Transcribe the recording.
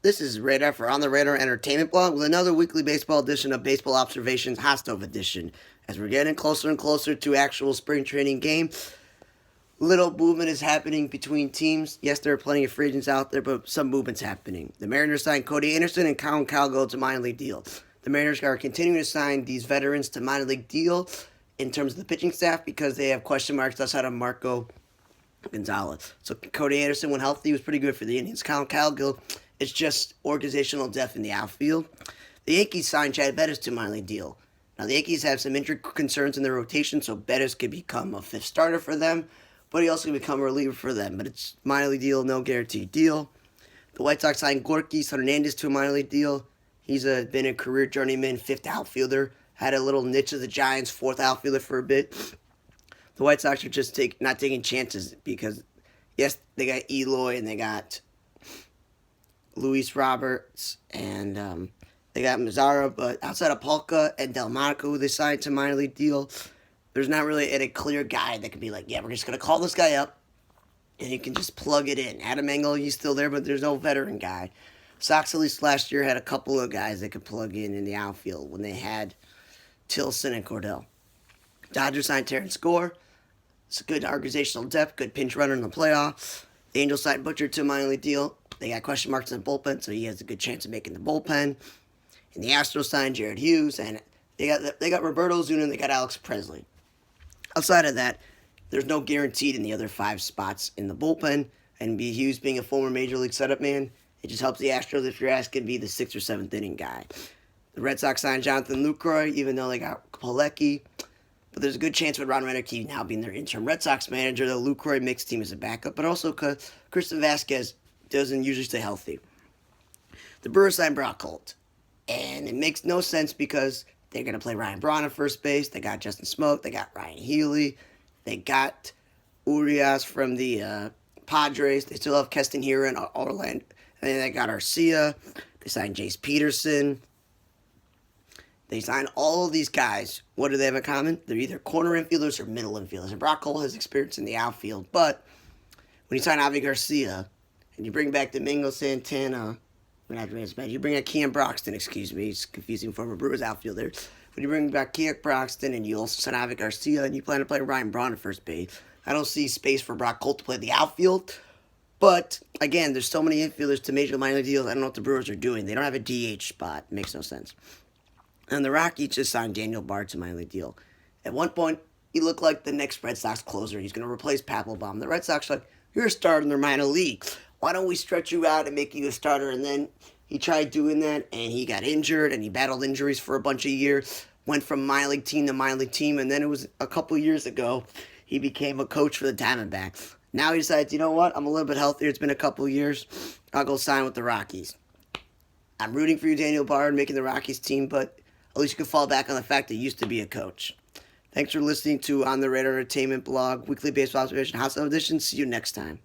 This is Radar for On the Radar Entertainment Blog with another weekly baseball edition of Baseball Observations Hot Stove Edition. As we're getting closer and closer to actual spring training game, little movement is happening between teams. Yes, there are plenty of free agents out there, but some movement's happening. The Mariners signed Cody Anderson and Colin Cowgill to minor league deals. The Mariners are continuing to sign these veterans to minor league deal in terms of the pitching staff because they have question marks outside of Marco Gonzalez. So Cody Anderson, when healthy, was pretty good for the Indians. Colin Cowgill, it's just organizational depth in the outfield. The Yankees signed Chad Bettis to a minor league deal. Now, the Yankees have some injury concerns in their rotation, so Bettis could become a fifth starter for them, but he also could become a reliever for them. But it's minor league deal, no guaranteed deal. The White Sox signed Gorky Hernandez to a minor league deal. He's been a career journeyman, fifth outfielder. Had a little niche of the Giants, fourth outfielder for a bit. The White Sox are just not taking chances because, yes, they got Eloy and they got Luis Roberts and they got Mazzara, but outside of Polka and Delmonico, who they signed to minor league deal, there's not really a clear guy that could be like, yeah, we're just going to call this guy up and you can just plug it in. Adam Engel, he's still there, but there's no veteran guy. Sox, at least last year, had a couple of guys that could plug in the outfield when they had Tilson and Cordell. Dodgers signed Terrence Gore. It's a good organizational depth, good pinch runner in the playoffs. The Angels signed Butcher to a minor league deal. They got question marks in the bullpen, so he has a good chance of making the bullpen. And the Astros signed Jared Hughes, and they got Roberto Osuna, and they got Alex Presley. Outside of that, there's no guaranteed in the other five spots in the bullpen. And Hughes being a former Major League setup man, it just helps the Astros if you're asking to be the sixth or seventh inning guy. The Red Sox signed Jonathan Lucroy, even though they got Pilecki. But there's a good chance with Ron Rennerke now being their interim Red Sox manager, the Lucroy mixed team as a backup, but also because Kristen Vasquez doesn't usually stay healthy. The Brewers signed Brock Holt. And it makes no sense because they're going to play Ryan Braun at first base. They got Justin Smoke. They got Ryan Healy. They got Urias from the Padres. They still have Keston Hiura in Orlando. And then they got Arcia. They signed Jace Peterson. They signed all of these guys. What do they have in common? They're either corner infielders or middle infielders. And Brock Holt has experience in the outfield. But when you sign Avi Garcia and you bring back Domingo Santana, you bring back Kean Broxton, it's confusing former Brewers outfielder. When you bring back Kean Broxton and you also sign Avi Garcia and you plan to play Ryan Braun at first base, I don't see space for Brock Holt to play the outfield. But, again, there's so many infielders to major minor deals. I don't know what the Brewers are doing. They don't have a DH spot. It makes no sense. And the Rockies just signed Daniel Bard to a minor league deal. At one point, he looked like the next Red Sox closer. He's going to replace Papelbon. The Red Sox are like, you're a starter in their minor league. Why don't we stretch you out and make you a starter? And then he tried doing that, and he got injured, and he battled injuries for a bunch of years. Went from minor league team to minor league team, and then it was a couple years ago, he became a coach for the Diamondbacks. Now he decides, you know what, I'm a little bit healthier. It's been a couple years. I'll go sign with the Rockies. I'm rooting for you, Daniel Bard, making the Rockies team, but at least you can fall back on the fact that he used to be a coach. Thanks for listening to On the Radar Entertainment Blog, Weekly Baseball Observation House Edition. See you next time.